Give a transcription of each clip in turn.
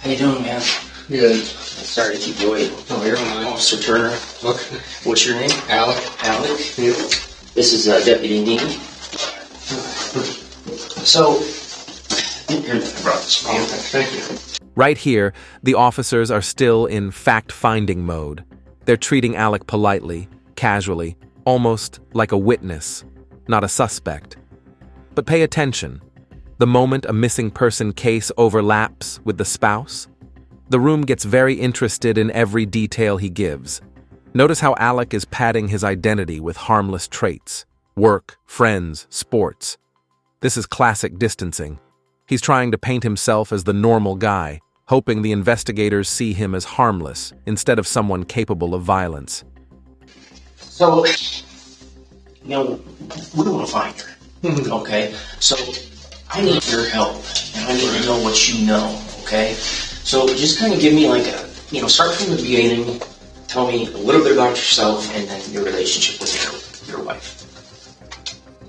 How you doing, man? Good. Sorry to keep you waiting. Oh, you're fine. Officer Turner. Okay. What's your name? Alec. Alec? Yep. This is Deputy Needy. So, here, I brought this for you. Thank you. Right here, the officers are still in fact-finding mode. They're treating Alec politely, casually, almost like a witness, not a suspect. But pay attention. The moment a missing person case overlaps with the spouse, the room gets very interested in every detail he gives. Notice how Alec is padding his identity with harmless traits: work, friends, sports. This is classic distancing. He's trying to paint himself as the normal guy, hoping the investigators see him as harmless instead of someone capable of violence. So, we want to find her. Okay? So, I need your help, and I need to know what you know, okay? So, just kind of give me start from the beginning, tell me a little bit about yourself, and then your relationship with your wife.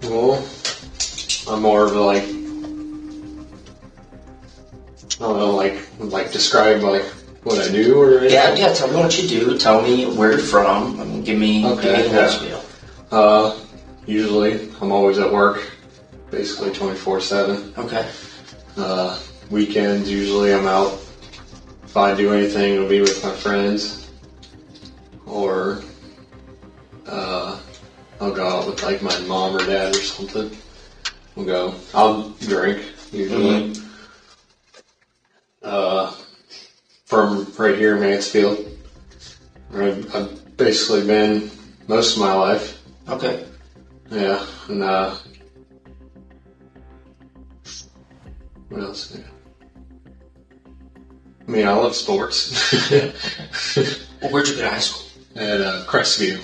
Well, I'm more of I don't know, describe what I do or anything? Yeah, tell me what you do, tell me where you're from, give me the whole spiel. Usually, I'm always at work, basically 24/7. Okay. Weekends, usually I'm out. If I do anything, it'll be with my friends. Or, I'll go out with my mom or dad or something. I'll drink, usually. Mm-hmm. From right here in Mansfield, where I've basically been most of my life. Okay. Yeah, and what else? I love sports. Well, where'd you go to high school? At Crestview.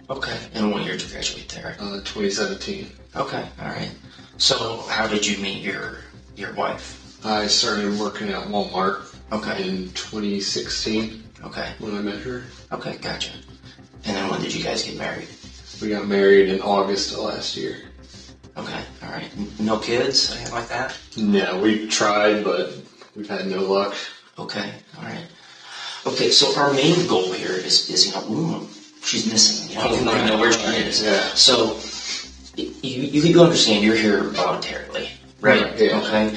Okay. And what year did you graduate there? 2017. Okay, alright. So, how did you meet your wife? I started working at Walmart in 2016. Okay. When I met her. Okay, gotcha. And then when did you guys get married? We got married in August of last year. Okay, alright. No kids? Anything like that? No, we tried, but we've had no luck. Okay, alright. Okay, so our main goal here is she's missing, we don't know where she is. Yeah. So, you understand you're here voluntarily, right? Yeah. Okay?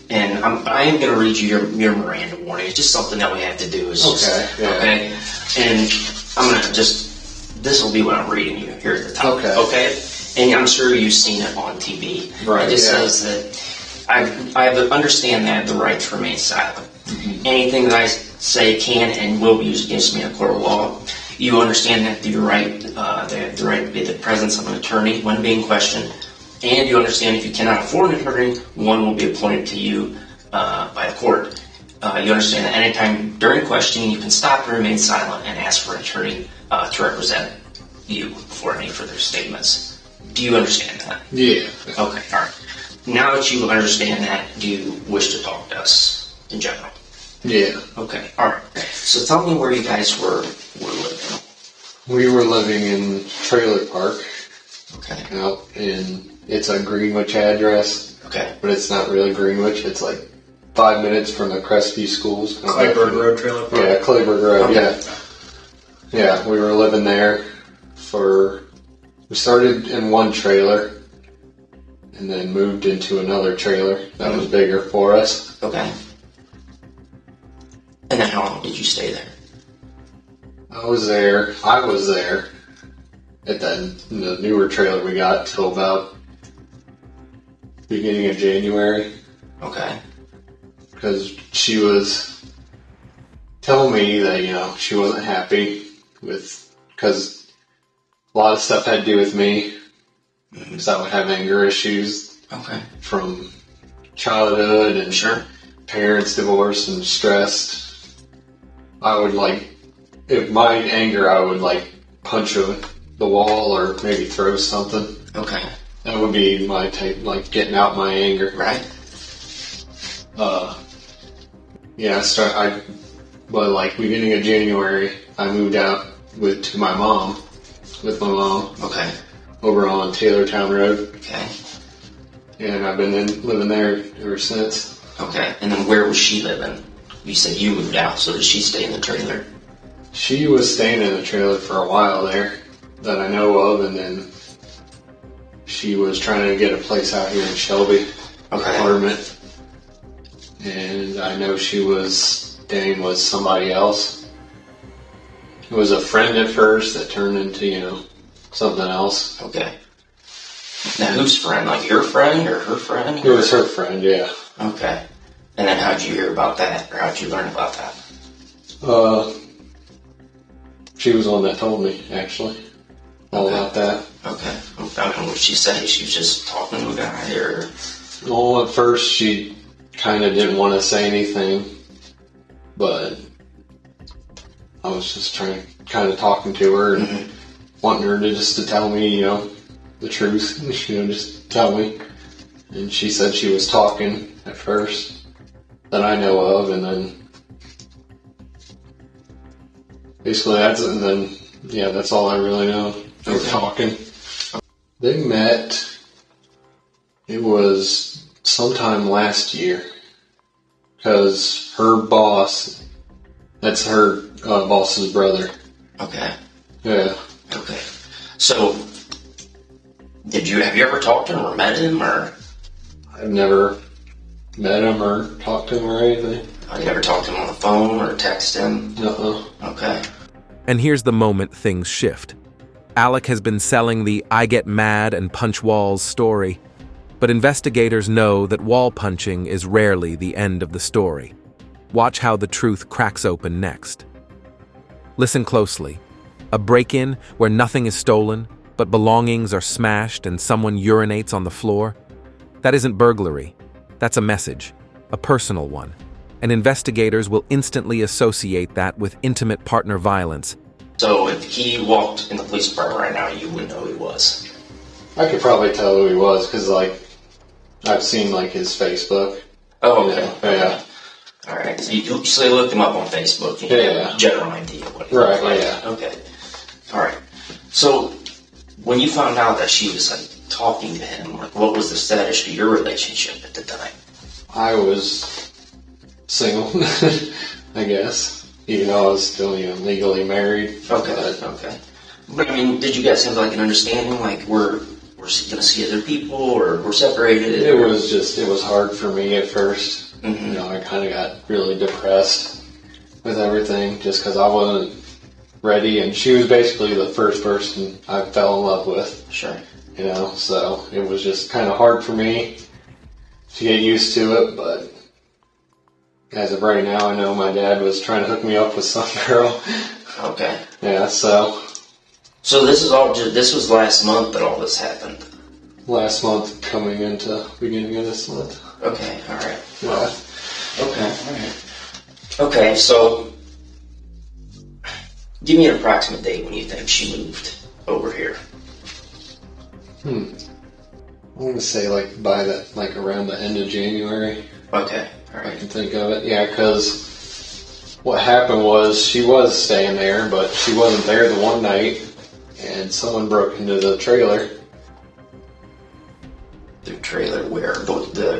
And I am going to read you your Miranda warning. It's just something that we have to do. Okay? And I'm going to this will be what I'm reading you here at the top. Okay? And I'm sure you've seen it on TV. Right. It just says that I understand that I have the right to remain silent. Mm-hmm. Anything that I say can and will be used against me in a court of law. You understand that the right to be the presence of an attorney when being questioned. And you understand if you cannot afford an attorney, one will be appointed to you by the court. You understand that any time during questioning, you can stop and remain silent and ask for an attorney to represent you for any further statements. Do you understand that? Yeah. Okay, all right. Now that you understand that, do you wish to talk to us in general? Yeah. Okay, all right. So tell me where you guys were living. We were living in Trailer Park. Okay. It's a Greenwich address. Okay. But it's not really Greenwich. It's 5 minutes from the Crestview schools. Clayburg Road, Trailer Park? Yeah, Clevenger Road, okay. Yeah, we were living there we started in one trailer and then moved into another trailer that was bigger for us. Okay. And then how long did you stay there? I was there at the newer trailer we got till about beginning of January. Okay. Because she was telling me that, she wasn't happy because a lot of stuff had to do with me. Because I would have anger issues. Okay. From childhood and parents divorced and stressed. I would if my anger, I would punch the wall or maybe throw something. Okay. That would be my type, getting out my anger. Right. Beginning of January, I moved out with my mom. Okay. Over on Taylortown Road. Okay. And I've been living there ever since. Okay. And then where was she living you said you moved out, so did she stay in the trailer? She was staying in the trailer for a while there that I know of, and then she was trying to get a place out here in Shelby, apartment. And I know she was staying with somebody else. It was a friend at first that turned into, something else. Okay. Now, whose friend? Like your friend or her friend? It was her friend, yeah. Okay. And then how'd you hear about that, or how'd you learn about that? She was the one that told me, actually, all about that. Okay. I mean, what did she say? She was just talking to a guy, or? Well, at first she kind of didn't want to say anything, but I was just kind of talking to her and wanting her to tell me, the truth, just tell me. And she said she was talking at first that I know of, and then basically that's all I really know. They were talking. They met, it was sometime last year, because her boss, that's her boss's brother. Okay. Yeah. Okay. So, have you ever talked to him or met him, or? I've never met him or talked to him or anything. You never talked to him on the phone or text him? Okay. And here's the moment things shift. Alec has been selling the I get mad and punch walls story, but investigators know that wall punching is rarely the end of the story. Watch how the truth cracks open next. Listen closely. A break-in where nothing is stolen, but belongings are smashed and someone urinates on the floor? That isn't burglary. That's a message, a personal one. And investigators will instantly associate that with intimate partner violence. So if he walked in the police department right now, you wouldn't know who he was? I could probably tell who he was, because, I've seen, his Facebook. Oh, okay. Yeah. All right. So you looked him up on Facebook. You have a general idea of what he right, like. Yeah. Okay. All right. So when you found out that she was, talking to him, what was the status of your relationship at the time? I was single, I guess, even though I was still, legally married. Okay. But I mean, did you guys have an understanding, we're going to see other people, or we're separated? It was hard for me at first. Mm-hmm. I kind of got really depressed with everything, just because I wasn't ready, and she was basically the first person I fell in love with. Sure. So it was just kind of hard for me to get used to it, but as of right now, I know my dad was trying to hook me up with some girl. Okay. Yeah, so this was last month that all this happened? Last month, coming into beginning of this month. Okay, alright. Yeah. Okay, alright. Okay, so give me an approximate date when you think she moved over here. I want to say by around the end of January. Okay, alright. I can think of it. Yeah, because what happened was she was staying there, but she wasn't there the one night, and someone broke into the trailer. The trailer where?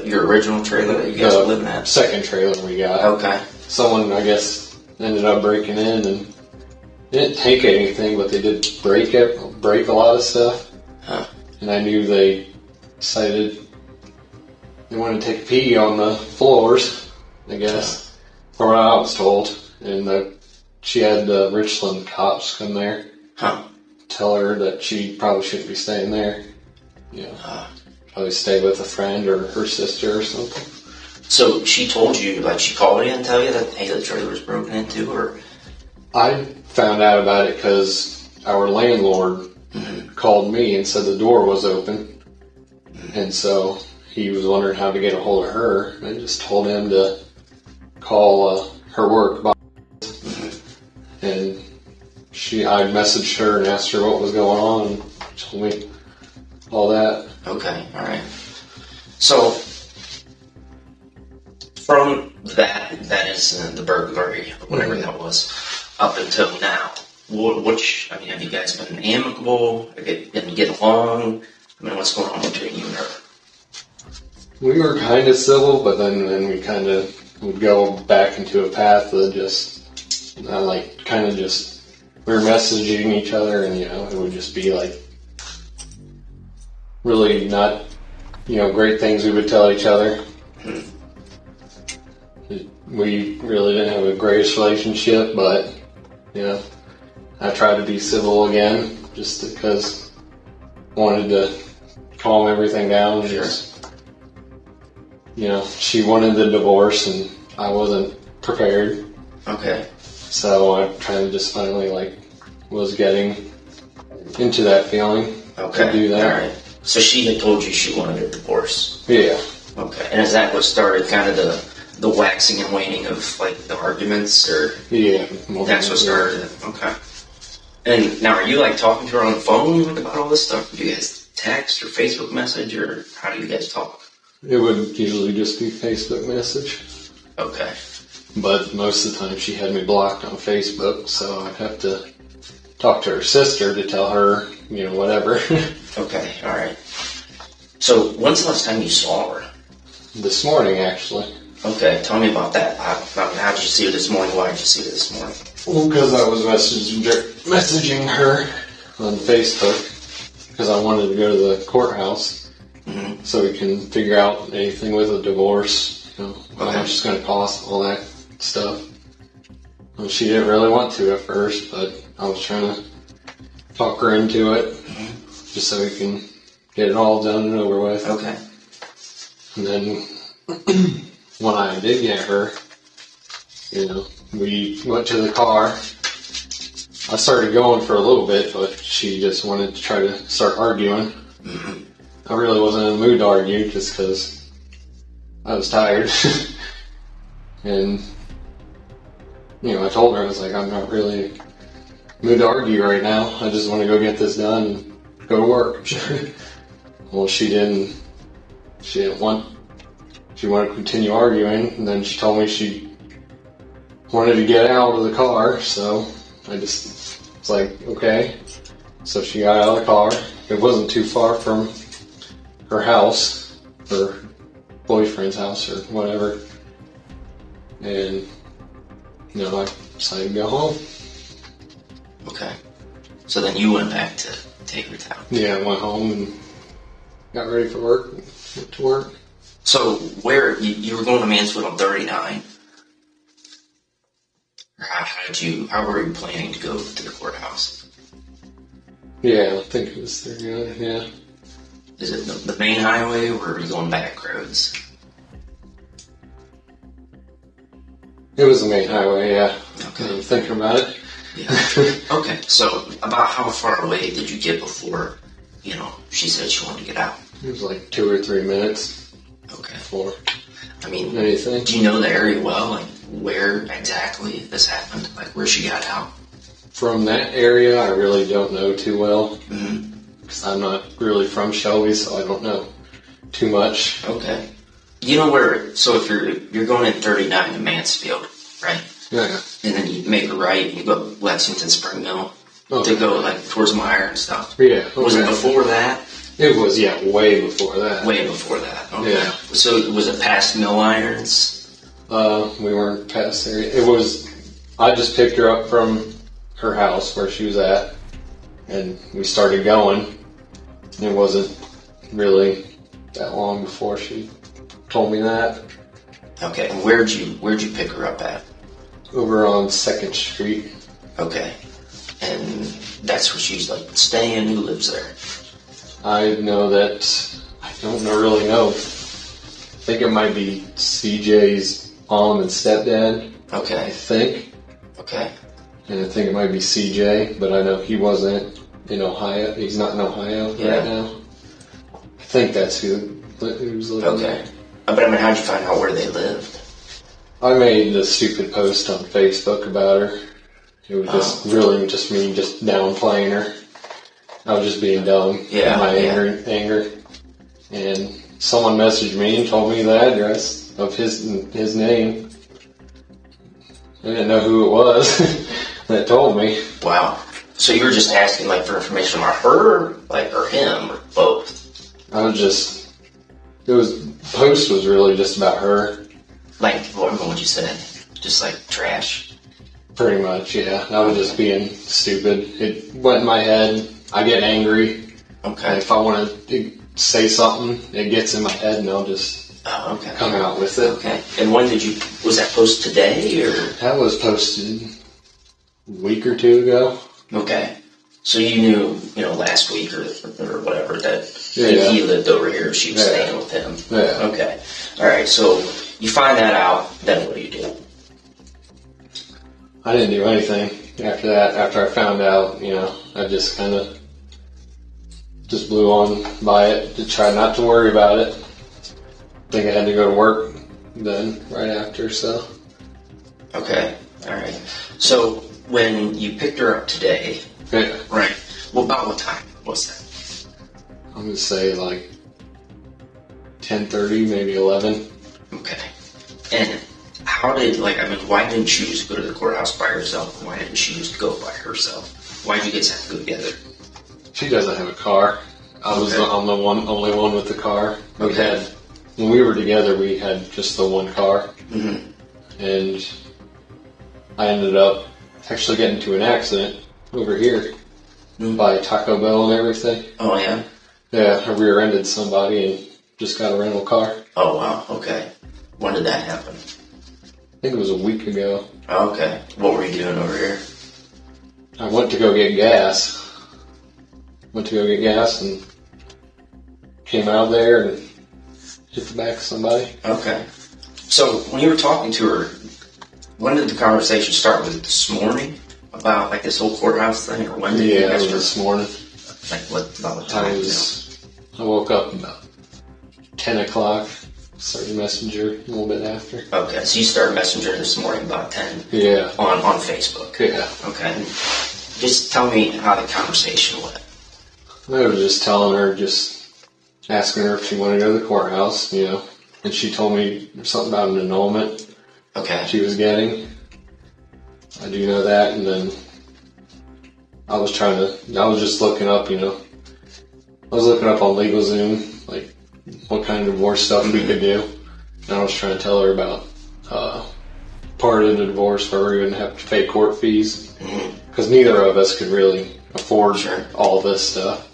Your original trailer that you guys were living at? Second trailer we got. Okay. Someone, I guess, ended up breaking in, and they didn't take anything, but they did break a lot of stuff. Huh. And I knew they decided they wanted to take a pee on the floors, I guess, from what I was told. And she had the Richland cops come there, tell her that she probably shouldn't be staying there. Probably stay with a friend or her sister or something. So she told you, she called you and tell you that, hey, the trailer was broken into, or? I found out about it because our landlord called me and said the door was open. And so he was wondering how to get a hold of her. I just told him to call her work boss. And I messaged her and asked her what was going on, and she told me all that. Okay, alright. So, from that incident, the burglary, whatever that was, up until now, have you guys been amicable? Have you been getting along? What's going on between you and her? We were kind of civil, but then we kind of would go back into a path of just, like, kind of just, we were messaging each other, and, it would just be, like, really not, great things we would tell each other. We really didn't have a greatest relationship, but, I tried to be civil again, just because I wanted to calm everything down. Sure. Just, she wanted the divorce, and I wasn't prepared. Okay. So I kind of just finally, was getting into that feeling to do that. All right. So she had told you she wanted a divorce. Yeah. Okay. And is that what started kind of the waxing and waning of the arguments, or? Yeah. That's what started it. Okay. And now, are you talking to her on the phone about all this stuff? Do you guys text or Facebook message, or how do you guys talk? It would usually just be Facebook message. Okay. But most of the time she had me blocked on Facebook, so I'd have to talk to her sister to tell her, whatever. Okay, alright. So, when's the last time you saw her? This morning, actually. Okay, tell me about that. How did you see her this morning? Why did you see her this morning? Well, because I was messaging her on Facebook, because I wanted to go to the courthouse, so we can figure out anything with a divorce, how much it's going to cost, all that stuff. Well, she didn't really want to at first, but I was trying to talk her into it, just so we can get it all done and over with. Okay. And then when I did get her, we went to the car. I started going for a little bit, but she just wanted to try to start arguing. I really wasn't in the mood to argue, just because I was tired. And, I told her, I was like, I'm not really in the mood to argue right now. I just want to go get this done and go to work. Well, she didn't want, she wanted to continue arguing, and then she told me she wanted to get out of the car, so I just was like, okay. So she got out of the car. It wasn't too far from her house, her boyfriend's house or whatever. And, I decided to go home. Okay. So then you went back to take her down. Yeah, I went home and got ready for work, went to work. So where, you were going to Mansfield on 39? Or how were you planning to go to the courthouse? Yeah, I think it was 39, yeah. Is it the main highway, or are you going back roads? It was the main highway, yeah. Okay. I'm thinking about it. Yeah. Okay, so about how far away did you get before, she said she wanted to get out? It was like 2 or 3 minutes before anything. Do you know the area well? Where exactly this happened? Where she got out? From that area, I really don't know too well. Because I'm not really from Shelby, so I don't know too much. Okay. You know where, so if you're going in 39 to Mansfield, right? Yeah. And then you make a right and you go Lexington Spring Mill to go towards Meyer and stuff. Yeah. Okay. Was it before that? It was, way before that. Way before that. Okay. Yeah. So was it past Mill Irons? We weren't past there. It was, I just picked her up from her house where she was at, and we started going. It wasn't really that long before she told me that. Okay, and where'd you pick her up at? Over on 2nd Street. Okay, and that's where she's staying. Who lives there? I know that, I don't really know. I think it might be CJ's mom and stepdad. Okay. I think. Okay. And I think it might be CJ, but I know he wasn't in Ohio. He's not in Ohio right now. I think that's who's living there. Okay. But how'd you find out where they lived? I made the stupid post on Facebook about her. It was just really just me just downplaying her. I was just being dumb in my anger. And someone messaged me and told me the address of his name. I didn't know who it was that told me. Wow. So you were just asking for information about her, or him, or both? I was just, the post was really just about her. When What'd you say? Just like trash? Pretty much, yeah. I was just being stupid. It went in my head. I get angry. Okay. And if I want to say something, it gets in my head, and I'll just come out with it. Okay. And when was that posted today, or? That was posted a week or two ago. Okay. So you knew, last week or whatever that Yeah. he lived over here, she was staying with him. Yeah. Okay. All right. So you find that out, then what do you do? I didn't do anything after that. After I found out, I just kind of just blew on by it to try not to worry about it. I think I had to go to work then, right after, so. Okay. All right. So when you picked her up today, Yeah. right? Well, about what time was that? I'm going to say like 10:30, maybe 11. Okay. And why didn't she just go to the courthouse by herself? Why didn't she just go by herself? Why did you guys have to go together? She doesn't have a car. I'm the only one with the car. When we were together, we had just the one car. Mm-hmm. And I ended up actually getting into an accident over here by Taco Bell and everything. Oh, yeah? Yeah, I rear-ended somebody and just got a rental car. Oh, wow. Okay. When did that happen? I think it was a week ago. Oh, okay. What were you doing over here? I went to go get gas. And came out there and hit the back of somebody. Okay. So when you were talking to her, when did the conversation start? Was it this morning about like this whole courthouse thing, or when did you Yeah, it guys was this morning. about what time? I woke up about 10 o'clock, started Messenger a little bit after. Okay, so you started Messenger this morning about 10 Yeah. on Facebook. Yeah. Okay. Just tell me how the conversation went. I was just telling her, asking her if she wanted to go to the courthouse, and she told me something about an annulment Okay. she was getting. I do know that, and then I was just looking up, I was looking up on LegalZoom, like what kind of divorce stuff we could do, and I was trying to tell her about part of the divorce where we wouldn't have to pay court fees, because neither of us could really afford all this stuff.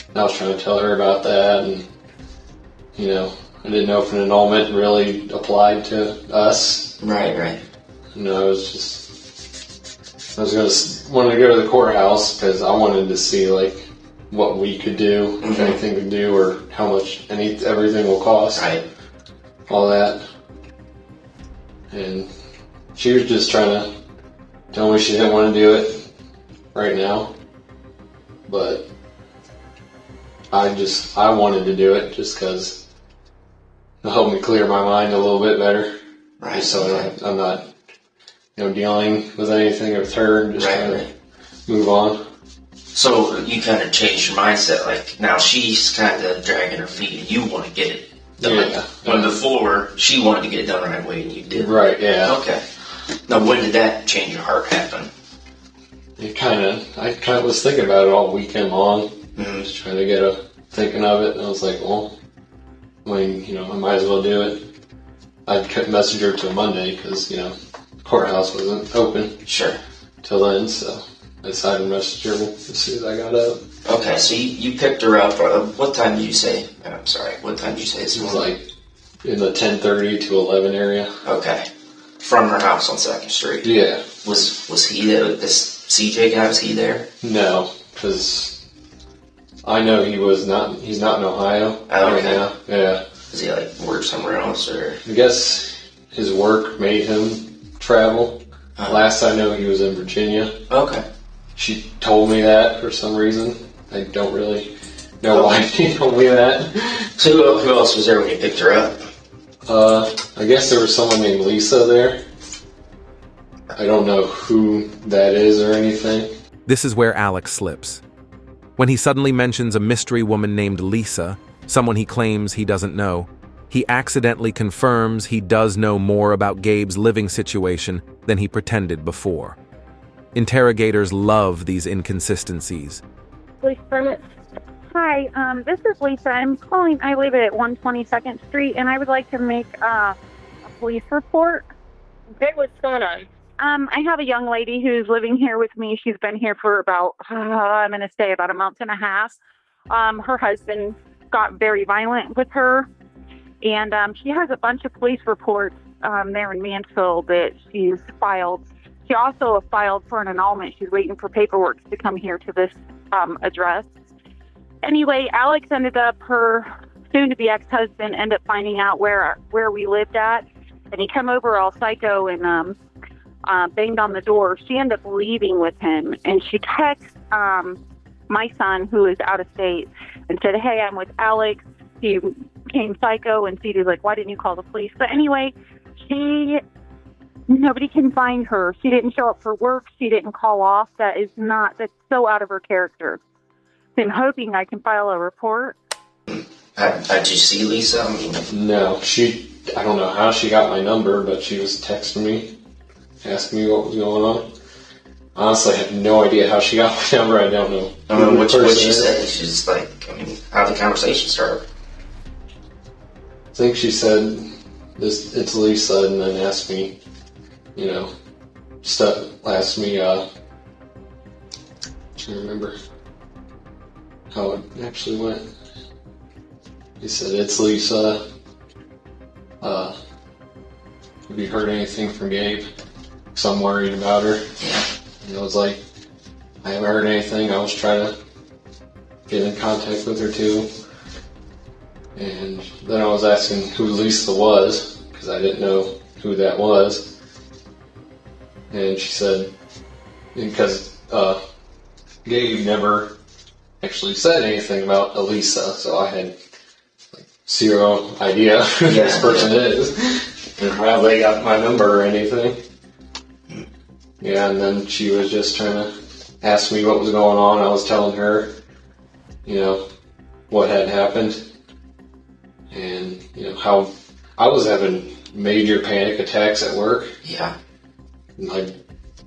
And I was trying to tell her about that, and I didn't know if an annulment really applied to us. Right. I wanted to go to the courthouse because I wanted to see like what we could do, if anything could do, or how much everything will cost. Right. All that. And she was just trying to tell me she didn't want to do it right now, but I wanted to do it just because it'll help me clear my mind a little bit better. Right. So I'm not, dealing with anything with her and just trying to move on. So you kind of changed your mindset. Like now she's kind of dragging her feet and you want to get it done. Yeah. When before she wanted to get it done right away and you did. Right, yeah. Okay. Now when did that change your heart happen? I kind of was thinking about it all weekend long. Just trying to thinking of it, and I was like, well, I might as well do it. I'd kept Messenger till Monday because, the courthouse wasn't open. Sure. Till then, so I decided Messenger as soon as I got up. Okay, so you picked her up. What time did you say? I'm sorry. What time did you say this It was morning? like in the 10:30 to 11 area. Okay. From her house on 2nd Street. Yeah. Was he there? This CJ guy, was he there? No, because I know he's not in Ohio right now. Yeah. Does he work somewhere else, or? I guess his work made him travel. Last I know, he was in Virginia. Okay. She told me that for some reason. I don't really know why she told me that. So who else was there when you picked her up? I guess there was someone named Lisa there. I don't know who that is or anything. This is where Alec slips. When he suddenly mentions a mystery woman named Lisa, someone he claims he doesn't know, he accidentally confirms he does know more about Gabe's living situation than he pretended before. Interrogators love these inconsistencies. Police permit. Hi, this is Lisa. I'm calling. I live at 122nd Street, and I would like to make a police report. Okay, what's going on? I have a young lady who's living here with me. She's been here for about, I'm going to say about a month and a half. Her husband got very violent with her, and she has a bunch of police reports there in Mansfield that she's filed. She also filed for an annulment. She's waiting for paperwork to come here to this address. Anyway, Alex ended up, her soon-to-be ex-husband ended up finding out where we lived at, and he come over all psycho and banged on the door. She ended up leaving with him, and she texted my son, who is out of state, and said, "Hey, I'm with Alex." He became psycho, and Cedar's like, "Why didn't you call the police?" But anyway, nobody can find her. She didn't show up for work. She didn't call off. That's so out of her character. I'm hoping I can file a report. Did you see Lisa? I mean, No, I don't know how she got my number, but she was texting me, asking me what was going on. Honestly, I have no idea how she got my number. I don't know. I mean, what she said? She's just like, I mean, how did the conversation start? I think she said, it's Lisa, and then asked me, asked me, I can't remember how it actually went. He said, "It's Lisa. Have you heard anything from Gabe? Because I'm worried about her." Yeah. And I was like, "I haven't heard anything. I was trying to get in contact with her too." And then I was asking who Lisa was, because I didn't know who that was. And she said, because Gabe never actually said anything about Elisa, so I had zero idea who this person is, and how they got my number or anything. Yeah, and then she was just trying to ask me what was going on. I was telling her, what had happened, and, how I was having major panic attacks at work. Yeah. My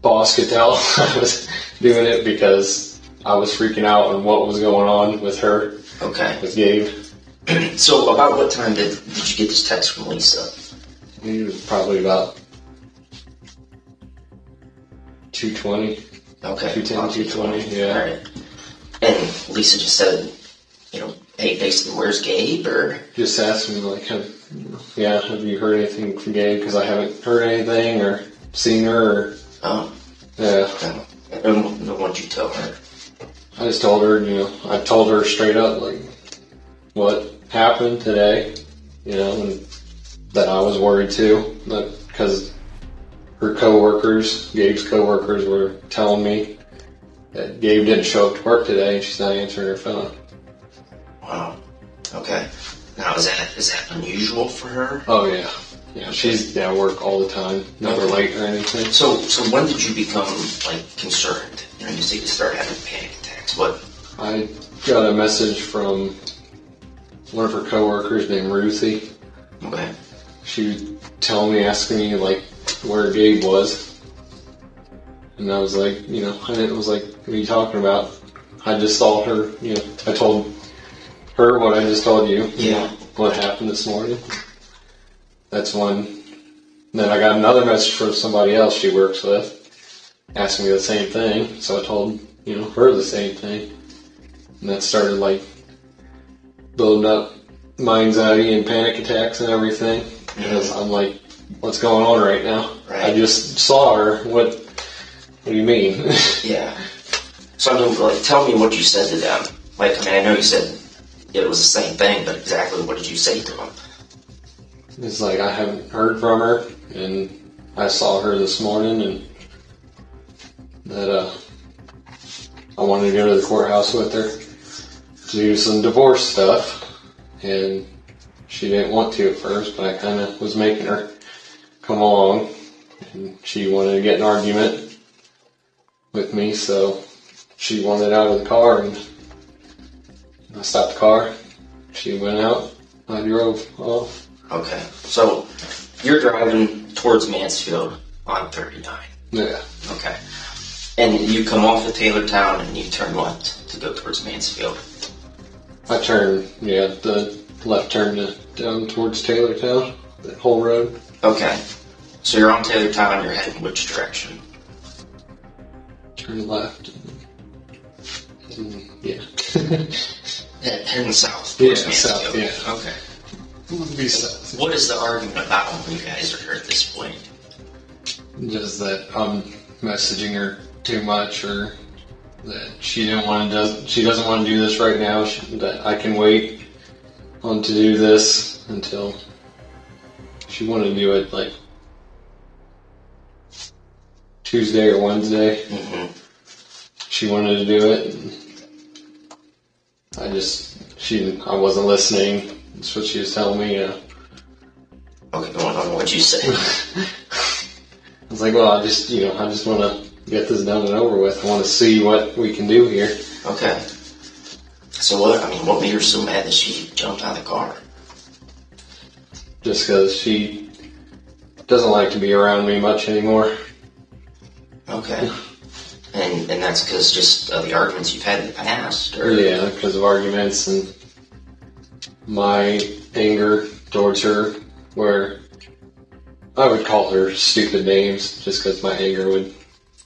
boss could tell I was doing it because I was freaking out on what was going on with her, Okay. with Gabe. So about what time did you get this text from Lisa? He was probably about 2:20. Okay. 2:10, 2:20, yeah. All right. And Lisa just said, hey, basically, where's Gabe? Or Just asked me, like, have you heard anything from Gabe? Because I haven't heard anything or seen her. Or, yeah. And what'd you tell her? I just told her, I told her straight up, like, what happened today, and that I was worried too, because her coworkers, Gabe's coworkers, were telling me that Gabe didn't show up to work today and she's not answering her phone. Wow. Okay. Now, is that unusual for her? Oh yeah. Yeah, she's at work all the time, never late or anything. So when did you become, concerned? You say you start having panic attacks. What? I got a message from one of her coworkers named Ruthie. Okay. She would tell me, asking me, where Gabe was. And I was like, I was like, what are you talking about? I just saw her, I told her what I just told you. Yeah. What happened this morning. That's when, then I got another message from somebody else she works with, asking me the same thing. So I told, her the same thing. And that started, building up my anxiety and panic attacks and everything. Because I'm like, what's going on right now? Right. I just saw her. What do you mean? Yeah. So, tell me what you said to them. I know you said it was the same thing, but exactly what did you say to them? It's like, I haven't heard from her, and I saw her this morning, and that I wanted to go to the courthouse with her to do some divorce stuff, and she didn't want to at first, but I kind of was making her come along, and she wanted to get an argument with me, so she wanted out of the car, and I stopped the car. She went out. I drove off. Okay. So you're driving towards Mansfield on 39. Yeah. Okay. And you come off of Taylortown and you turn left to go towards Mansfield. I turned, the left turn down towards Taylortown, that whole road. Okay. So you're on Taylortown, you're heading which direction? Turn left. Yeah. Heading south. Yeah, towards south, Mansfield. yeah. Okay. Be south. What is the argument about when you guys are here at this point? Just that I'm messaging her too much, or that she doesn't want to do this right now. That I can wait on to do this until she wanted to do it like Tuesday or Wednesday. Mm-hmm. She wanted to do it. And I wasn't listening. That's what she was telling me. Okay, going on what you say. I was like, well, I just want to get this done and over with. I want to see what we can do here. Okay. So what made her so mad that she jumped out of the car? Just because she doesn't like to be around me much anymore. Okay. And that's because just the arguments you've had in the past? Or? Yeah, because of arguments and my anger towards her, where I would call her stupid names just because my anger would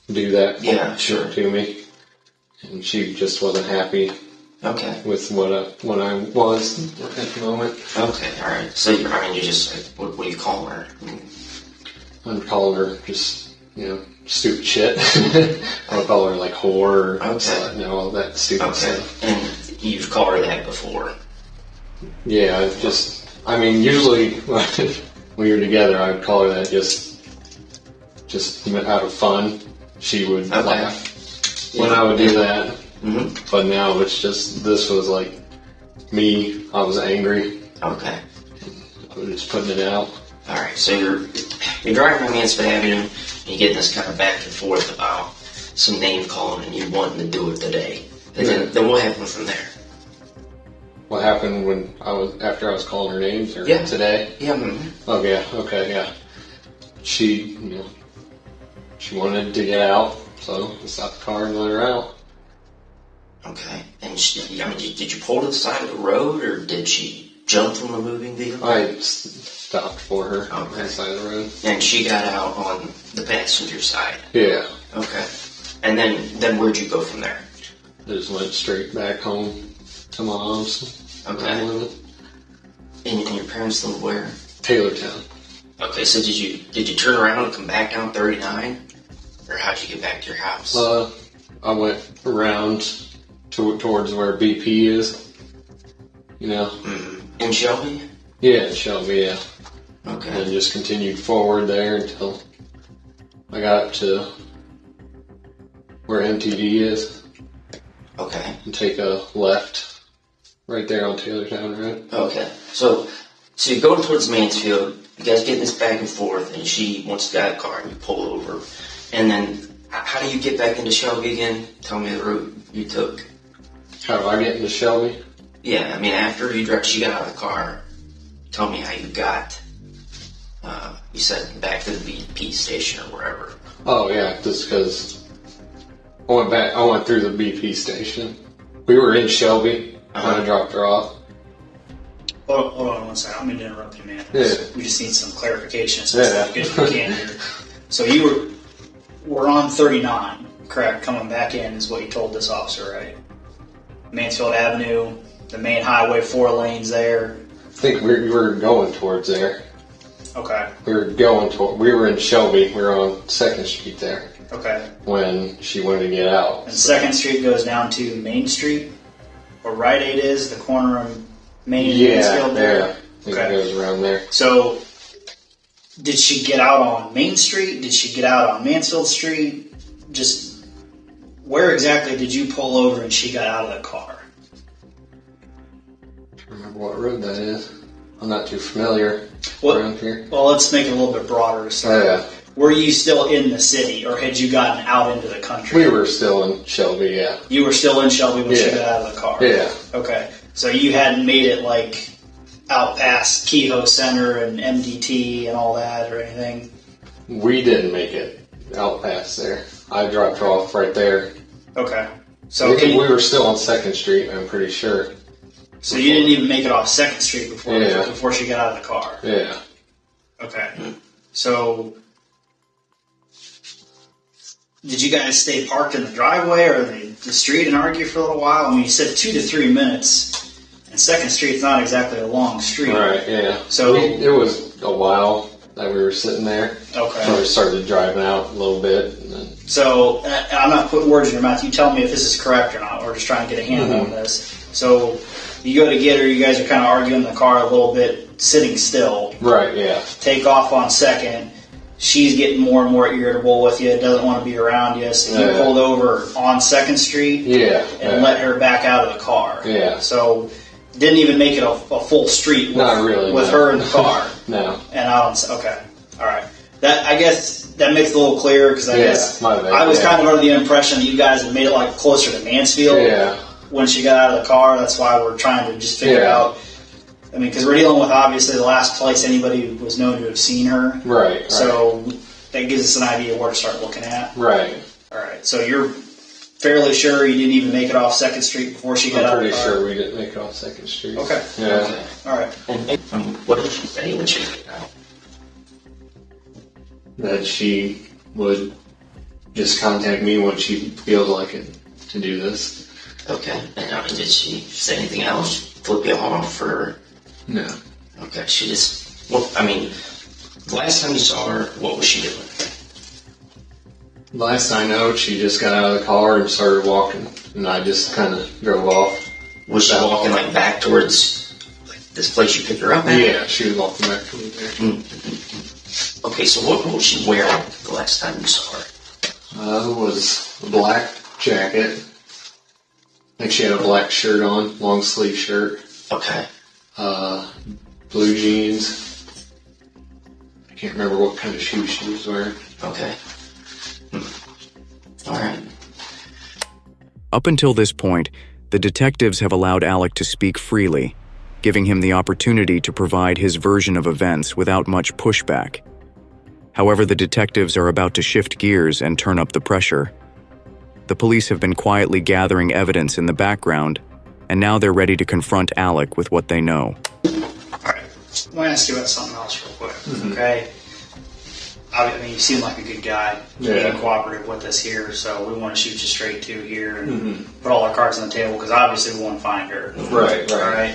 do that to me. And she just wasn't happy with what I was at the moment. Okay, alright. So, you just, what do you call her? I'm calling her just, stupid shit. I would call her like whore or all that stupid stuff. And you've called her that before? Yeah, usually when we were together, I would call her that just out of fun. She would laugh when I would do that. Mm-hmm. But now this was like me. I was angry. Okay. I was just putting it out. Alright, so you're driving on Mansfield Avenue, and you get this kind of back and forth about some name calling, and you wanting to do it today. And then what happened from there? What happened after I was calling her names or today? Yeah. Mm-hmm. Okay, yeah. She wanted to get out, so I stopped the car and let her out. Okay. And did you pull to the side of the road, or did she jump from a moving vehicle? I stopped for her on the side of the road. And she got out on the passenger side? Yeah. Okay. And then where'd you go from there? I just went straight back home to my mom's. Okay. And your parents live where? Taylortown. Okay, so did you turn around and come back down 39? Or how'd you get back to your house? I went around towards where BP is. In Shelby? Yeah, in Shelby, yeah. Okay. And just continued forward there until I got up to where MTD is. Okay. And take a left right there on Taylortown Road. Okay. So you're going towards Mansfield, you guys getting this back and forth, and she wants to get out of the car and you pull over. And then how do you get back into Shelby again? Tell me the route you took. How do I get into Shelby? Yeah, after she got out of the car, tell me how you got, you said back to the BP station or wherever. Oh yeah, just because I went through the BP station. We were in Shelby when I dropped her off. Hold on one second. I'm going to interrupt you, man. Yeah. We just need some clarification. Yeah. If we can here. So you were on 39, correct? Coming back in is what you told this officer, right? Mansfield Avenue, the main highway, 4 lanes there. I think we were going towards there. Okay. We were in Shelby. We were on 2nd Street there. Okay. When she wanted to get out. And 2nd Street goes down to Main Street, where Rite Aid is, the corner of Main and Mansfield there. Yeah. I think it goes around there. So, did she get out on Main Street? Did she get out on Mansfield Street? Just where exactly did you pull over and she got out of the car? I don't remember what road that is. I'm not too familiar around here. Well, let's make it a little bit broader to start. Yeah. Were you still in the city, or had you gotten out into the country? We were still in Shelby, yeah. You were still in Shelby when she got out of the car? Yeah. Okay. So you hadn't made it, like, out past Kehoe Center and MDT and all that or anything? We didn't make it out past there. I dropped her off right there. Okay. So we were still on 2nd Street, I'm pretty sure. So you didn't even make it off 2nd Street before she got out of the car? Yeah. Okay. So did you guys stay parked in the driveway or the street and argue for a little while? I mean, you said 2 to 3 minutes, and 2nd Street's not exactly a long street. Right, yeah. So it was a while that we were sitting there. Okay. So we started driving out a little bit. And then, so I'm not putting words in your mouth. You tell me if this is correct or not. We're just trying to get a handle on this. So you go to get her. You guys are kind of arguing in the car a little bit, sitting still. right, yeah. Take off on 2nd. She's getting more and more irritable with you. Doesn't want to be around you. So you pulled over on 2nd Street. Yeah. And let her back out of the car. Yeah. So didn't even make it a full street with, Not really, with no. her in the car. No. And okay, all right. That I guess that makes it a little clearer because I guess my bad, I was kind of under the impression that you guys had made it like closer to Mansfield. Yeah. When she got out of the car, that's why we're trying to just figure out. I mean, because we're dealing with obviously the last place anybody was known to have seen her. Right. So that gives us an idea where to start looking at. Right. All right. So you're fairly sure you didn't even make it off 2nd Street before she got out of the car? I'm pretty sure we didn't make it off 2nd Street. Okay. Yeah. Okay. All right. And what did she say when she got out? That she would just contact me when she feels like it to do this. Okay. And I mean, did she say anything else? Flip you off or? No. Okay. She just. Well, I mean, the last time you saw her, what was she doing? Last I know, she just got out of the car and started walking, and I just kind of drove off. Was she walking like back towards like this place you picked her up at? Yeah, she was walking back to me there. Mm-hmm. Okay, so what was she wearing the last time you saw her? It was a black jacket. I think she had a black shirt on, long sleeve shirt. Okay. Blue jeans. I can't remember what kind of shoes she was wearing. Okay. All right. Up until this point, the detectives have allowed Alec to speak freely, giving him the opportunity to provide his version of events without much pushback. However, the detectives are about to shift gears and turn up the pressure. The police have been quietly gathering evidence in the background, and now they're ready to confront Alec with what they know. All right. I want to ask you about something else real quick, okay? I mean, you seem like a good guy. You're being cooperative with us here, so we want to shoot you straight to here and put all our cards on the table because obviously we want to find her. Right. All right.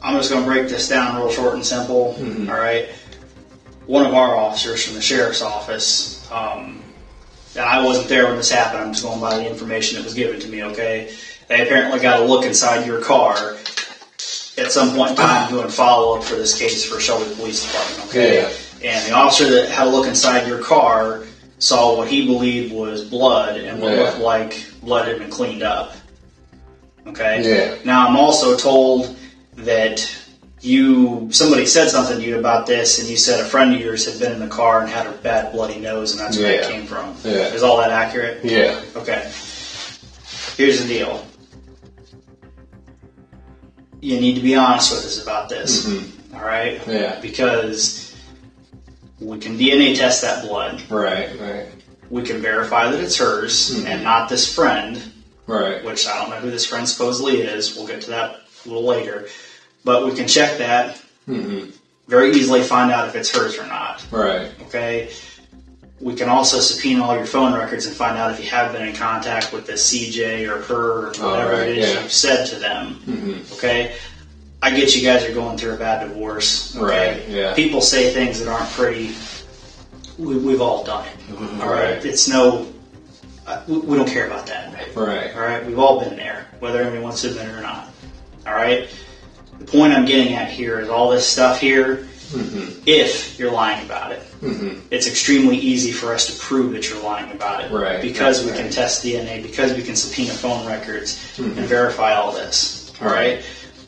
I'm just going to break this down real short and simple. All right. One of our officers from the sheriff's office, and I wasn't there when this happened. I'm just going by the information that was given to me. Okay. They apparently got a look inside your car at some point in time doing follow-up for this case for Shelby Police Department, okay? Yeah. And the officer that had a look inside your car saw what he believed was blood and what looked like blood had been cleaned up, okay? Yeah. Now, I'm also told that somebody said something to you about this, and you said a friend of yours had been in the car and had a bad bloody nose, and that's where it came from. Yeah. Is all that accurate? Yeah. Okay. Here's the deal. You need to be honest with us about this, all right? Yeah. Because we can DNA test that blood. Right. We can verify that it's hers and not this friend, Right. which I don't know who this friend supposedly is. We'll get to that a little later. But we can check that, very easily find out if it's hers or not. Right. Okay? We can also subpoena all your phone records and find out if you have been in contact with this CJ or her or whatever it is you've said to them. Okay? I get you guys are going through a bad divorce. Okay? Right, yeah. People say things that aren't pretty. We've all done it. All right? It's we don't care about that. Right. All right? We've all been there, whether anyone wants to admit it or not. All right? The point I'm getting at here is all this stuff here, if you're lying about it. It's extremely easy for us to prove that you're lying about it. Right. Because we can test DNA, because we can subpoena phone records and verify all this. All right?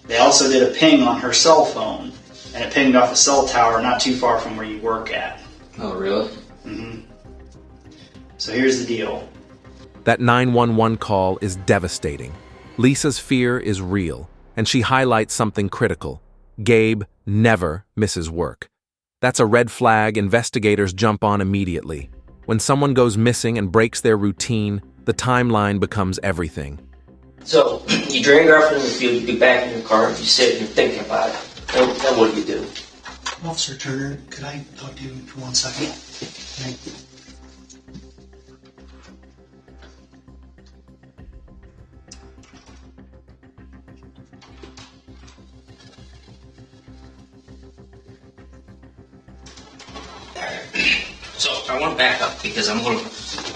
They also did a ping on her cell phone, and it pinged off a cell tower not too far from where you work at. Oh, really? So here's the deal. That 911 call is devastating. Lisa's fear is real, and she highlights something critical. Gabe never misses work. That's a red flag investigators jump on immediately. When someone goes missing and breaks their routine, the timeline becomes everything. So, you drag her off in the field, you get back in your car, you sit and you're thinking about it. Then what do you do? Officer Turner, could I talk to you for 1 second? So I want to back up because I'm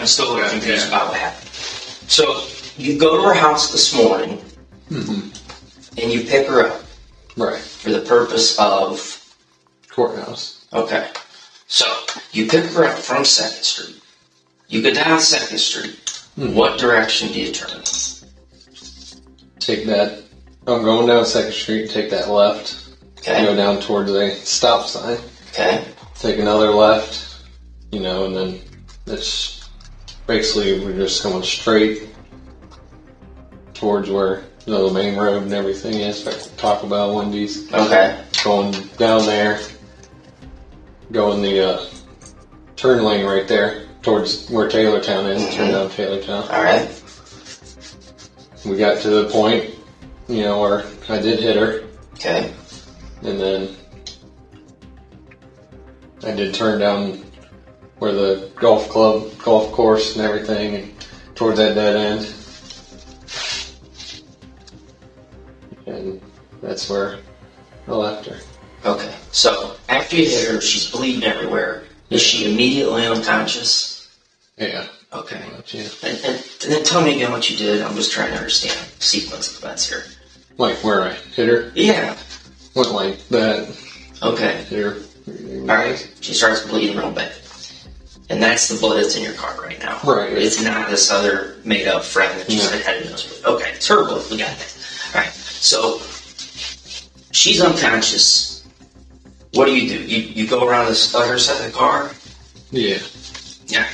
still a little confused about what happened. So you go to her house this morning, and you pick her up. Right. For the purpose of? Courthouse. Okay. So you pick her up from 2nd Street. You go down 2nd Street. What direction do you turn? Take that. I'm going down 2nd Street, take that left. Okay. Go down towards a stop sign. Okay. Take another left, and then it's basically we're just going straight towards where the main road and everything is, like Taco Bell, Wendy's. Okay. Going down there, going the turn lane right there towards where Taylortown is. Turn down Taylortown. All right. We got to the point, where I did hit her, Okay. and then I did turn down where the golf course and everything, and towards that dead end. And that's where I left her. Okay. So after you hit her, she's bleeding everywhere. Is she immediately unconscious? Yeah. Okay. Yeah. And then tell me again what you did. I'm just trying to understand the sequence of events here. Like where I hit her? Yeah. Went like that. Okay. Hit her. All right. She starts bleeding real bad. And that's the blood that's in your car right now. Right. It's not this other made-up friend that you said had a nosebleed. Okay. It's her blood. We got that. All right. So she's unconscious. What do? You go around the other side of the car? Yeah. Yeah.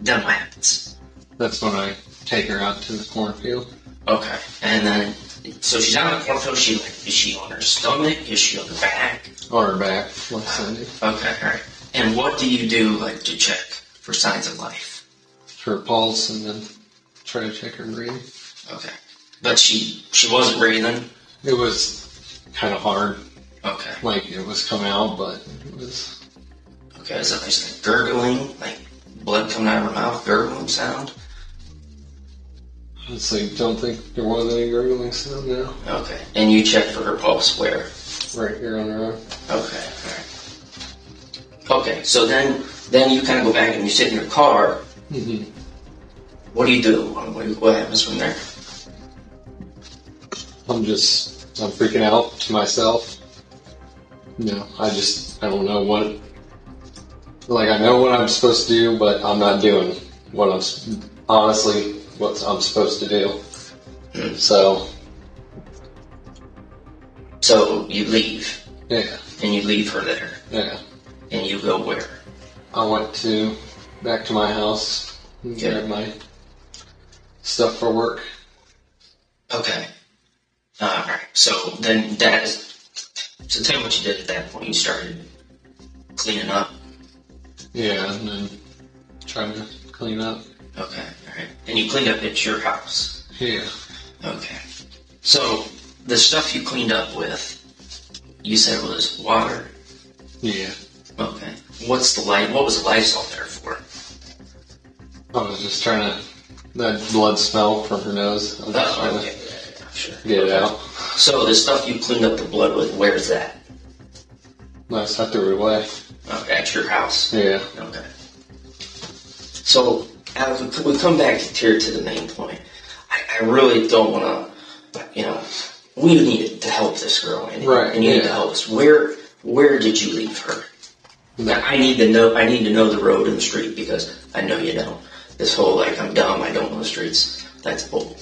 Then what happens? That's when I take her out to the cornfield. Okay. And then, so she's out on the cornfield. Is she on her stomach? Is she on her back? On her back, left sided. Okay, all right. And what do you do, to check for signs of life? Her pulse, and then try to check her breathing. Okay. But she wasn't breathing? It was kind of hard. Okay. Like, it was coming out, but it was... Okay, is that like gurgling? Like blood coming out of her mouth? Gurgling sound? Honestly, don't think there was any gurgling sound now. Okay. And you check for her pulse where? Right here on her arm. Okay, all right. Okay, so then you kind of go back and you sit in your car. Mm-hmm. What do you do? What happens from there? I'm freaking out to myself. I don't know what... Like, I know what I'm supposed to do, but I'm not doing what I'm supposed to do. So you leave. Yeah. And you leave her there. Yeah. And you go where? I went back to my house and grabbed my stuff for work. Okay. Alright. So so tell me what you did at that point. You started cleaning up? Yeah, and then trying to clean up. Okay, alright. And you cleaned up at your house? Yeah. Okay. So the stuff you cleaned up with, you said was water? Yeah. Okay. What was the Lysol there for? I was just trying to... That blood smell from her nose. I was just trying Okay. Yeah, sure. get it out. So the stuff you cleaned up the blood with, where's that? I threw it away. Okay, at your house? Yeah. Okay. So, Alec, we come back here to the main point. I really don't want to, we need to help this girl. And you need to help us. Where did you leave her? No. I need to know the road and the street because I know you don't. This whole, I'm dumb, I don't know the streets. That's bull.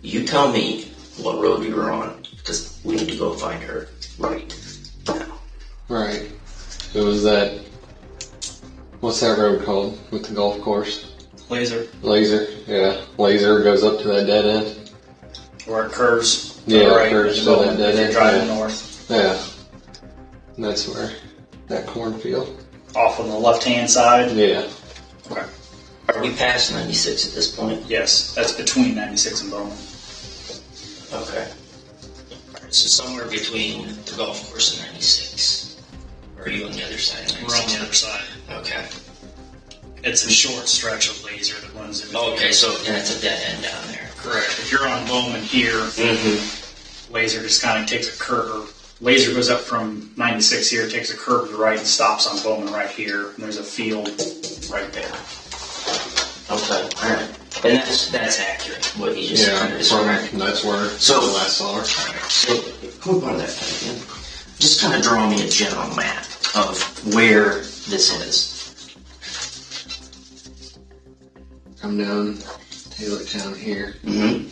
You tell me what road you were on because we need to go find her right now. Right. It was that... What's that road called with the golf course? Laser. Laser. Yeah. Laser goes up to that dead end. Where it curves. Yeah, right, it curves to that dead if you're end. driving Yeah. north. Yeah. And that's where... That cornfield. Off on the left-hand side. Yeah. Okay. Are we past 96 at this point? Yes, that's between 96 and Bowman. Okay. Alright, so somewhere between the golf course and 96. Or are you on the other side of 96? We're on the other side. Okay. It's a short stretch of laser that runs in between. Okay, so and it's a dead end down there. Correct. If you're on Bowman here, Mm-hmm. laser just kind of takes a curve Laser goes up from 96 here, takes a curve to the right, and stops on Bowman right here. And there's a field right there. Okay, all right. And that's accurate, what you just kind of described. That's where So, the last saw her. So, can we borrow that thing again? Just kind of draw me a general map of where this is. Come down Taylor Town here. Mm-hmm.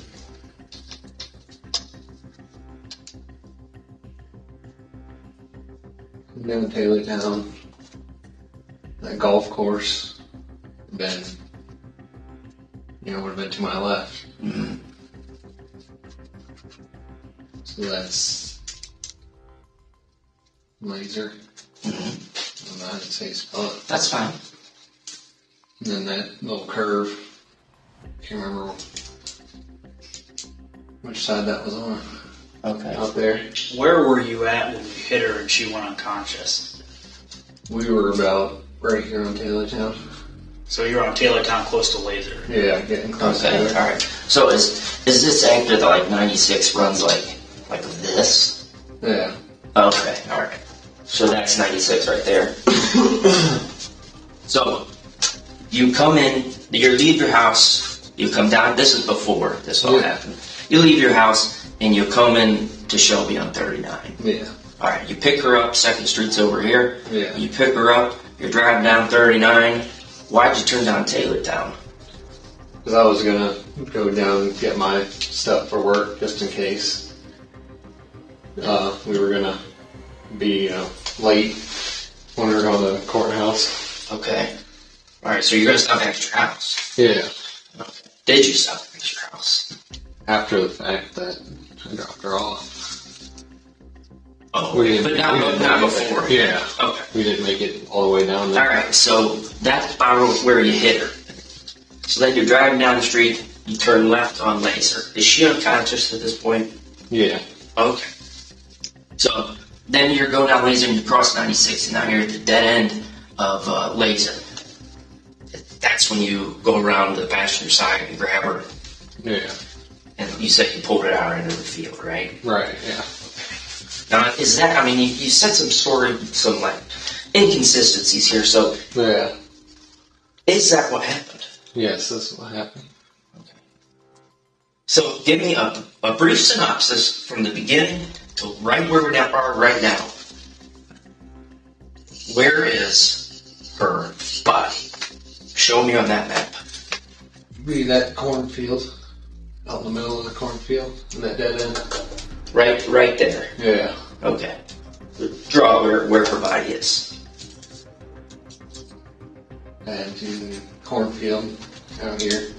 Come down Taylor Town. That golf course. Then, would have been to my left. Mm-hmm. So that's Laser. Mm-hmm. I'm not how to say spot. That's fine. And then that little curve. Can't remember which side that was on. Okay. Out there. Where were you at when you hit her and she went unconscious? We were about right here on Taylor Town. So you're on Taylortown close to Laser. Yeah, getting close to Okay, it. all right. So is this after the 96 runs like this? Yeah. Okay, all right. So that's 96 right there. So you come in, you leave your house, you come down. This is before this all happened. You leave your house and you come in to Shelby on 39. Yeah. All right, you pick her up. 2nd Street's over here. Yeah. You pick her up. You're driving down 39. Why'd you turn down Taylortown? Because I was going to go down and get my stuff for work just in case. We were going to be late when we were going to the courthouse. Okay. All right, so you're going to stop at your house. Yeah. Okay. Did you stop at your house? After the fact that I dropped her off. Oh, We didn't- but we not didn't make it. before. Yeah. Okay. We didn't make it all the way down there. All right, so that's about where you hit her. So then you're driving down the street, you turn left on Laser. Is she unconscious at this point? Yeah. Okay. So then you're going down Laser and you cross 96, and now you're at the dead end of Laser. That's when you go around the passenger side and grab her. Yeah. And you said you pulled it out into the field, right? Right, yeah. Now, is that, you said some inconsistencies here, so Yeah. is that what happened? Yes, that's what happened. Okay. So give me a brief synopsis from the beginning to right where we are right now. Where is her body? Show me on that map. Be that cornfield. Out in the middle of the cornfield. In that dead end. Right there. Yeah. Okay. Draw where her body is. And to the cornfield out here.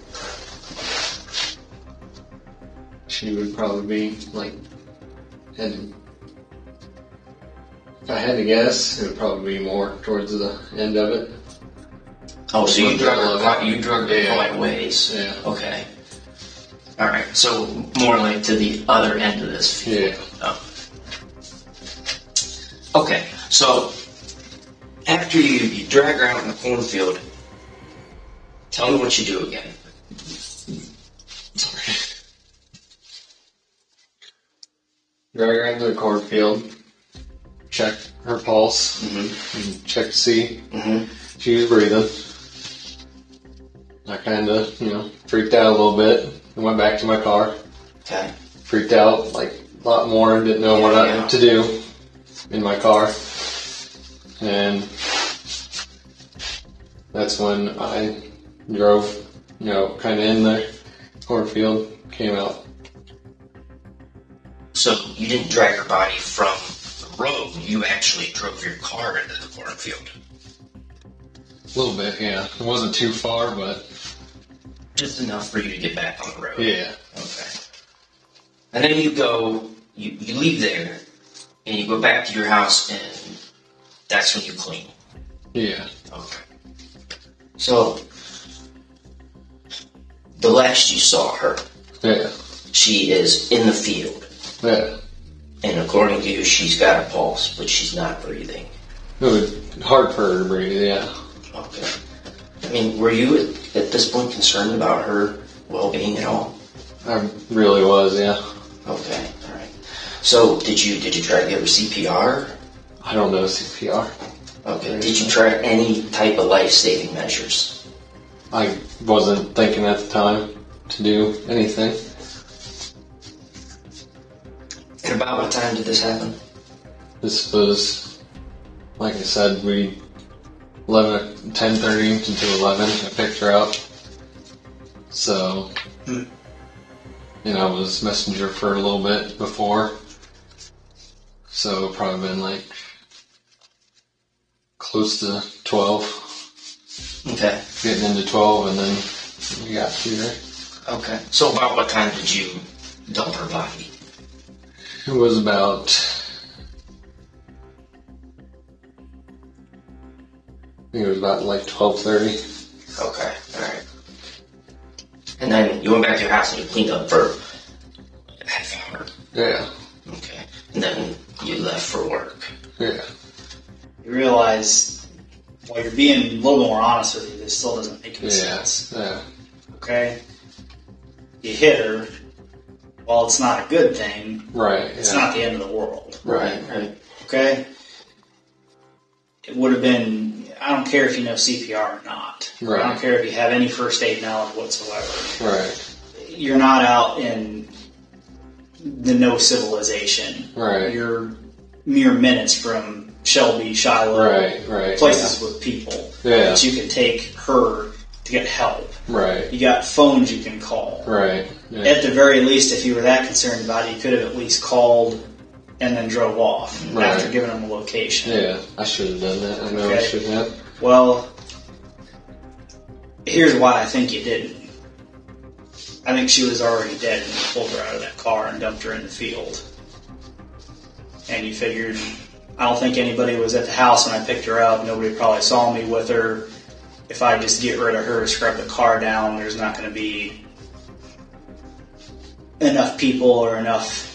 She would probably be heading. If I had to guess, it would probably be more towards the end of it. Oh, so you drug her Yeah. quite ways. Yeah. Okay. All right. So more like to the other end of this field. Yeah. Oh. Okay. So after you drag her out in the cornfield, tell me what you do again. Sorry. Drag her into the cornfield. Check her pulse. Mm-hmm. And check to see Mm-hmm. she was breathing. I kind of, freaked out a little bit and went back to my car. Okay. Freaked out a lot more. Didn't know what to do in my car. And that's when I drove, kind of in the cornfield, came out. So you didn't drag her body from the road. You actually drove your car into the cornfield. A little bit, yeah. It wasn't too far, but Just enough for you to get back on the road. yeah. Okay. And then you go, you leave there, and you go back to your house, and that's when you clean. Yeah. Okay. So, the last you saw her, Yeah. she is in the field. Yeah. And according to you, she's got a pulse, but she's not breathing. It was hard for her to breathe, yeah. Okay. Were you at this point concerned about her well-being at all? I really was, yeah. Okay, all right. So did you try to give her CPR? I don't know CPR. Okay. Did you try any type of life-saving measures? I wasn't thinking at the time to do anything. And about what time did this happen? This was, like I said, 10:30 to 11. I picked her up. So, and I was messenger for a little bit before. So probably been like close to 12. Okay. Getting into 12, and then we got here. Okay. So about what time did you dump her body? It was about, I think it was about like 12:30. Okay. All right. And then you went back to your house and you cleaned up for a half hour. Yeah. Okay. And then you left for work. Yeah. You realize, while you're being a little more honest with you, this still doesn't make any sense. Yeah. Okay? You hit her. While it's not a good thing, Right. it's not the end of the world. Right. Okay? It would have been, I don't care if you know CPR or not. Right. I don't care if you have any first aid knowledge whatsoever. Right. You're not out in the no civilization. Right. You're mere minutes from Shelby, Shiloh, Right. places with people Yeah. that you can take her to get help. Right. You got phones you can call. Right. Yeah. At the very least, if you were that concerned about it, you could have at least called and then drove off Right. after giving them a location. Yeah. I should have done that. I know I Okay. should have. Well, here's why I think you didn't. I think she was already dead when you pulled her out of that car and dumped her in the field. And you figured, I don't think anybody was at the house when I picked her up. Nobody probably saw me with her. If I just get rid of her, scrub the car down, there's not going to be enough people or enough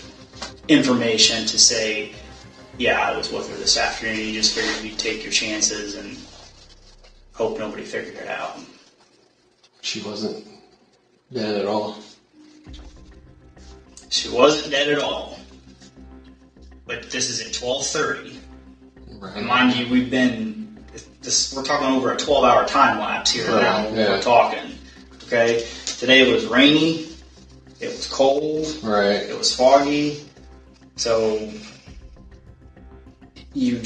information to say, yeah, I was with her this afternoon. You just figured you'd take your chances and hope nobody figured it out. She wasn't dead at all. She wasn't dead at all. But this is at 12:30. Right. And mind you, we're talking over a 12-hour time lapse here Right, now when yeah. we're talking. Okay? Today it was rainy. It was cold. Right. It was foggy. So you're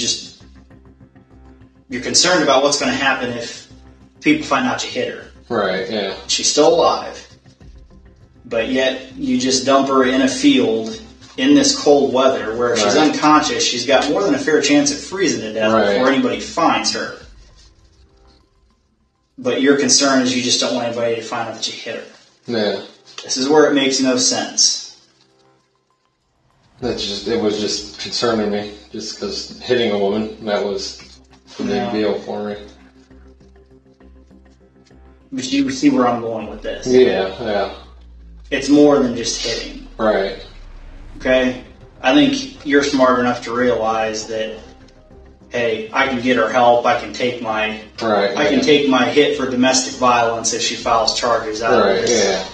concerned about what's going to happen if people find out you hit her. Right. Yeah. She's still alive. But yet you just dump her in a field in this cold weather where if she's Right. unconscious, she's got more than a fair chance of freezing to death Right. before anybody finds her. But your concern is you just don't want anybody to find out that you hit her. Yeah. This is where it makes no sense. It was just concerning me, just because hitting a woman, that was a big Yeah. deal for me. But you see where I'm going with this. Yeah. It's more than just hitting. Right. Okay? I think you're smart enough to realize that, hey, I can get her help. I can take my hit for domestic violence if she files charges out of Right. this. Yeah.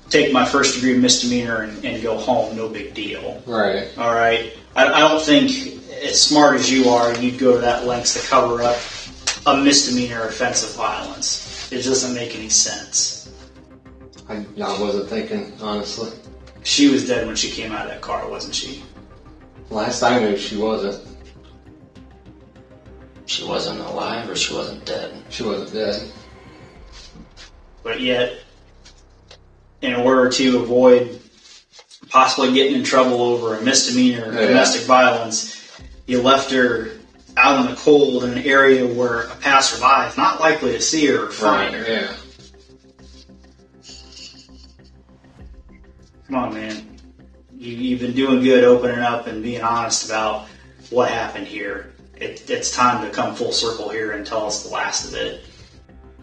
Take my first degree misdemeanor and go home. No big deal. Right. All right? I don't think, as smart as you are, you'd go to that lengths to cover up a misdemeanor offensive violence. It doesn't make any sense. I wasn't thinking, honestly. She was dead when she came out of that car, wasn't she? Last I knew, she wasn't. She wasn't alive or she wasn't dead? She wasn't dead. But yet, in order to avoid possibly getting in trouble over a misdemeanor or domestic violence, you left her out in the cold in an area where a passerby is not likely to see her or find her. Yeah. Come on, man. You've been doing good opening up and being honest about what happened here. It's time to come full circle here and tell us the last of it.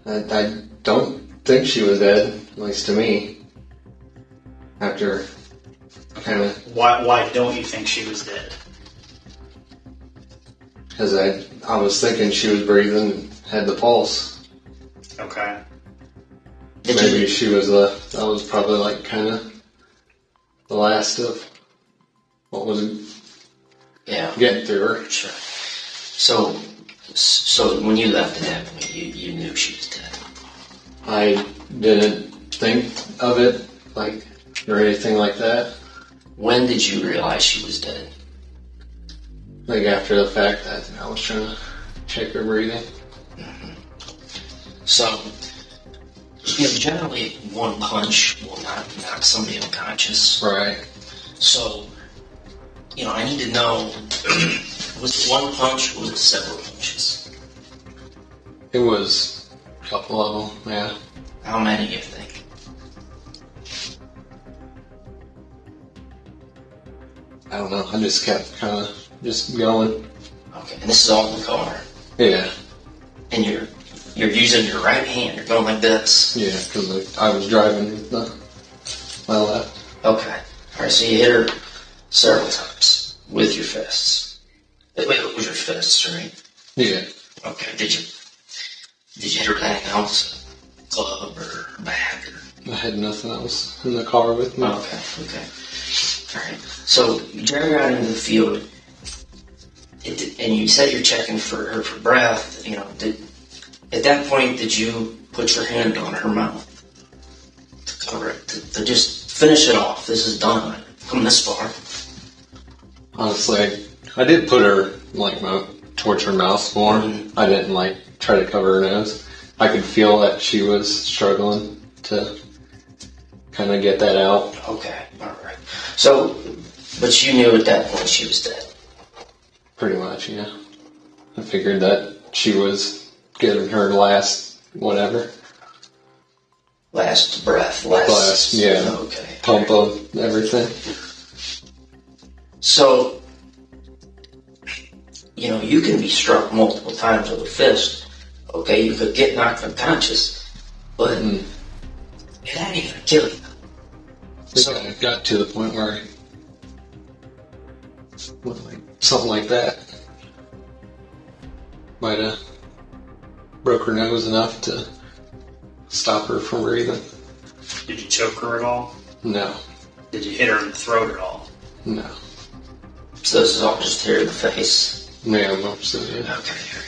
I don't think she was dead, at least to me. After kind of... Why don't you think she was dead? Because I was thinking she was breathing, had the pulse. Okay. Maybe she was that was probably like kind of the last of what was Yeah. getting through her. Sure. So when you left at that point, you knew she was dead. I didn't think of it like or anything like that. When did you realize she was dead? Like after the fact that I was trying to check her breathing. So, generally one punch will not knock somebody unconscious. Right. So, I need to know, was it one punch or was it several punches? It was a couple of them, yeah. How many do you think? I don't know. I just kept kind of just going. Okay, and this is all in the car. Yeah. And you're using your right hand. You're going like this. Yeah, because I was driving with my left. Okay. All right. So you hit her several times with your fists. Wait, with your fists, right? Yeah. Okay. Did you hit her with anything else? Club or bag or? I had nothing else in the car with me. Okay. All right. So you drive her out into the field, and you said you're checking for her for breath. At that point, did you put your hand on her mouth to cover it, to just finish it off? This is done. I've come this far. Honestly, I did put her towards her mouth more. Mhm. I didn't try to cover her nose. I could feel that she was struggling to kind of get that out. Okay. All right. So, but you knew at that point she was dead. Pretty much, yeah. I figured that she was getting her last whatever. Last breath. Last, yeah. Okay. Pump of everything. So, you can be struck multiple times with a fist. Okay, you could get knocked unconscious, but it ain't even gonna kill you. So I got to the point where I something like that might have broke her nose enough to stop her from breathing. Did you choke her at all? No, Did you hit her in the throat at all? no. So this is all just here in the face. Yeah, most of it. Okay.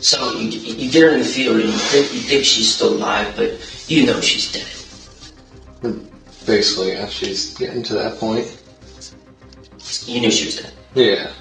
So you get her in the field and you think she's still alive, but you know she's dead. Basically, yeah, she's getting to that point. You knew she was dead. Yeah.